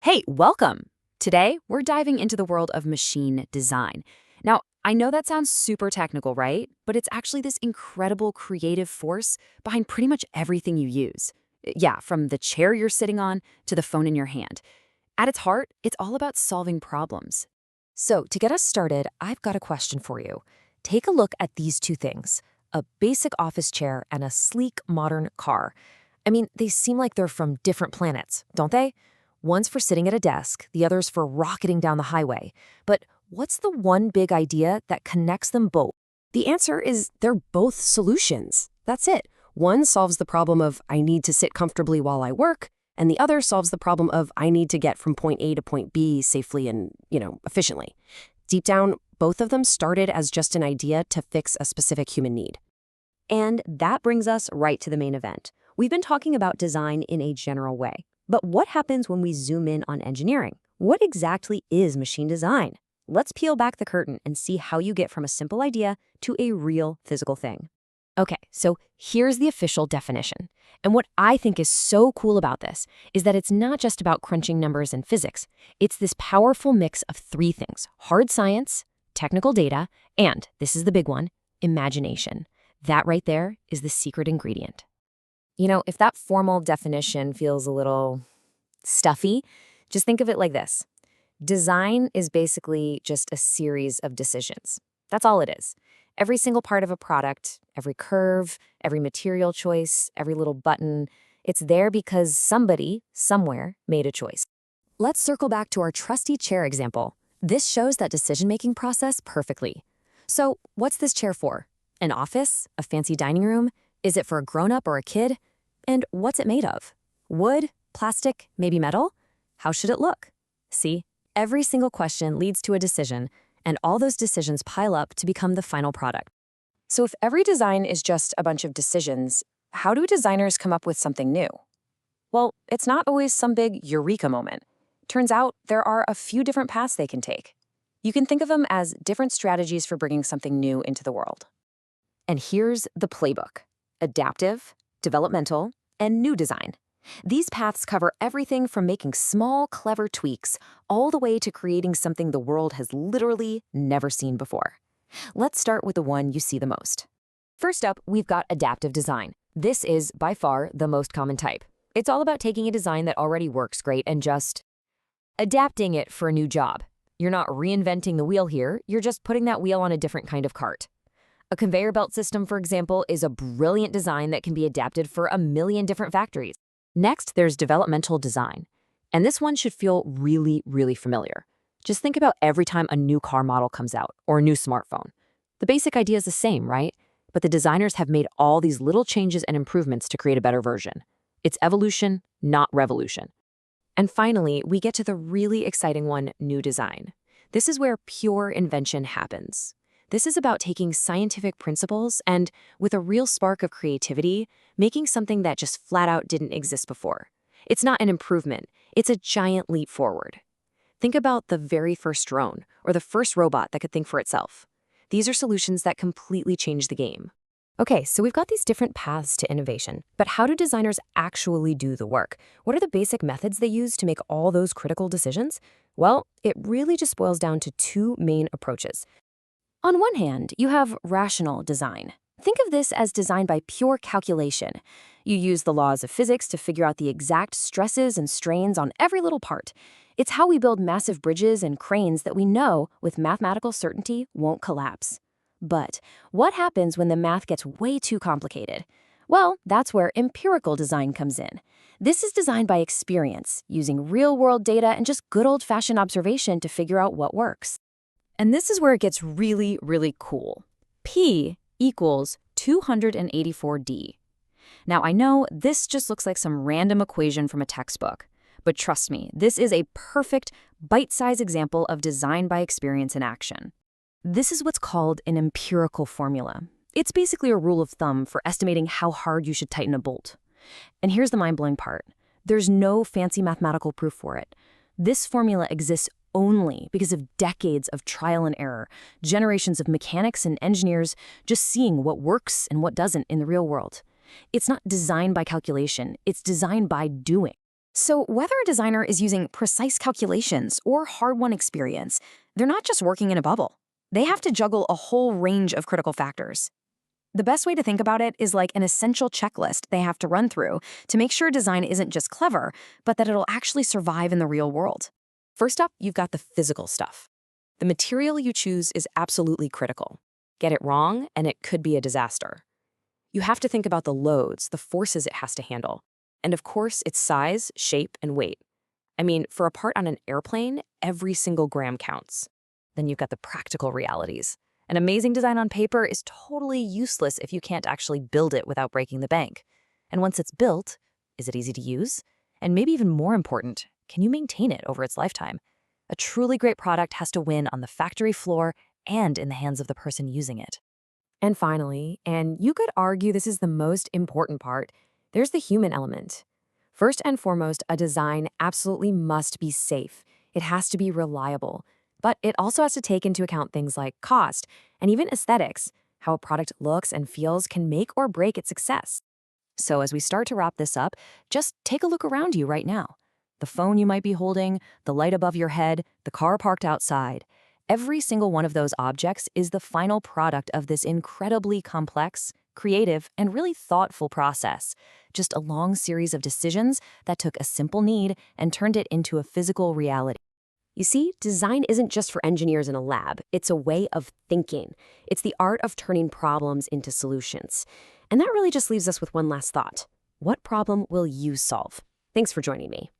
Hey, welcome! Today, we're diving into the world of machine design. Now, I know that sounds super technical, right? But it's actually this incredible creative force behind pretty much everything you use. Yeah, from the chair you're sitting on to the phone in your hand. At its heart, it's all about solving problems. So, to get us started, I've got a question for you. Take a look at these two things, a basic office chair and a sleek, modern car. I mean, they seem like they're from different planets, don't they? One's for sitting at a desk, the other's for rocketing down the highway. But what's the one big idea that connects them both? The answer is they're both solutions. That's it. One solves the problem of I need to sit comfortably while I work, and the other solves the problem of I need to get from point A to point B safely and, efficiently. Deep down, both of them started as just an idea to fix a specific human need. And that brings us right to the main event. We've been talking about design in a general way. But what happens when we zoom in on engineering? What exactly is machine design? Let's peel back the curtain and see how you get from a simple idea to a real physical thing. Okay, so here's the official definition. And what I think is so cool about this is that it's not just about crunching numbers and physics. It's this powerful mix of three things: hard science, technical data, and, this is the big one, imagination. That right there is the secret ingredient. You know, if that formal definition feels a little stuffy, just think of it like this. Design is basically just a series of decisions. That's all it is. Every single part of a product, every curve, every material choice, every little button, it's there because somebody, somewhere, made a choice. Let's circle back to our trusty chair example. This shows that decision-making process perfectly. So, what's this chair for? An office? A fancy dining room? Is it for a grown-up or a kid? And what's it made of? Wood? Plastic? Maybe metal? How should it look? See, every single question leads to a decision, and all those decisions pile up to become the final product. So if every design is just a bunch of decisions, how do designers come up with something new? Well, it's not always some big eureka moment. Turns out there are a few different paths they can take. You can think of them as different strategies for bringing something new into the world. And here's the playbook: adaptive, developmental, and new design. These paths cover everything from making small, clever tweaks all the way to creating something the world has literally never seen before. Let's start with the one you see the most. First up, we've got adaptive design. This is, by far, the most common type. It's all about taking a design that already works great and just adapting it for a new job. You're not reinventing the wheel here, you're just putting that wheel on a different kind of cart. A conveyor belt system, for example, is a brilliant design that can be adapted for a million different factories. Next, there's developmental design. And this one should feel really, really familiar. Just think about every time a new car model comes out or a new smartphone. The basic idea is the same, right? But the designers have made all these little changes and improvements to create a better version. It's evolution, not revolution. And finally, we get to the really exciting one, new design. This is where pure invention happens. This is about taking scientific principles and, with a real spark of creativity, making something that just flat out didn't exist before. It's not an improvement, it's a giant leap forward. Think about the very first drone, or the first robot that could think for itself. These are solutions that completely change the game. Okay, so we've got these different paths to innovation, but how do designers actually do the work? What are the basic methods they use to make all those critical decisions? Well, it really just boils down to two main approaches. On one hand, you have rational design. Think of this as design by pure calculation. You use the laws of physics to figure out the exact stresses and strains on every little part. It's how we build massive bridges and cranes that we know, with mathematical certainty, won't collapse. But what happens when the math gets way too complicated? Well, that's where empirical design comes in. This is designed by experience, using real-world data and just good old-fashioned observation to figure out what works. And this is where it gets really, really cool. P equals 284D. Now, I know this just looks like some random equation from a textbook, but trust me, this is a perfect, bite-sized example of design by experience in action. This is what's called an empirical formula. It's basically a rule of thumb for estimating how hard you should tighten a bolt. And here's the mind-blowing part. There's no fancy mathematical proof for it. This formula exists only because of decades of trial and error, generations of mechanics and engineers just seeing what works and what doesn't in the real world. It's not designed by calculation, it's designed by doing. So whether a designer is using precise calculations or hard-won experience, they're not just working in a bubble. They have to juggle a whole range of critical factors. The best way to think about it is like an essential checklist they have to run through to make sure design isn't just clever, but that it'll actually survive in the real world. First up, you've got the physical stuff. The material you choose is absolutely critical. Get it wrong, and it could be a disaster. You have to think about the loads, the forces it has to handle, and of course, its size, shape, and weight. I mean, for a part on an airplane, every single gram counts. Then you've got the practical realities. An amazing design on paper is totally useless if you can't actually build it without breaking the bank. And once it's built, is it easy to use? And maybe even more important, can you maintain it over its lifetime? A truly great product has to win on the factory floor and in the hands of the person using it. And finally, and you could argue this is the most important part, there's the human element. First and foremost, a design absolutely must be safe. It has to be reliable. But it also has to take into account things like cost and even aesthetics. How a product looks and feels can make or break its success. So as we start to wrap this up, just take a look around you right now. The phone you might be holding, the light above your head, the car parked outside. Every single one of those objects is the final product of this incredibly complex, creative, and really thoughtful process. Just a long series of decisions that took a simple need and turned it into a physical reality. You see, design isn't just for engineers in a lab. It's a way of thinking. It's the art of turning problems into solutions. And that really just leaves us with one last thought. What problem will you solve? Thanks for joining me.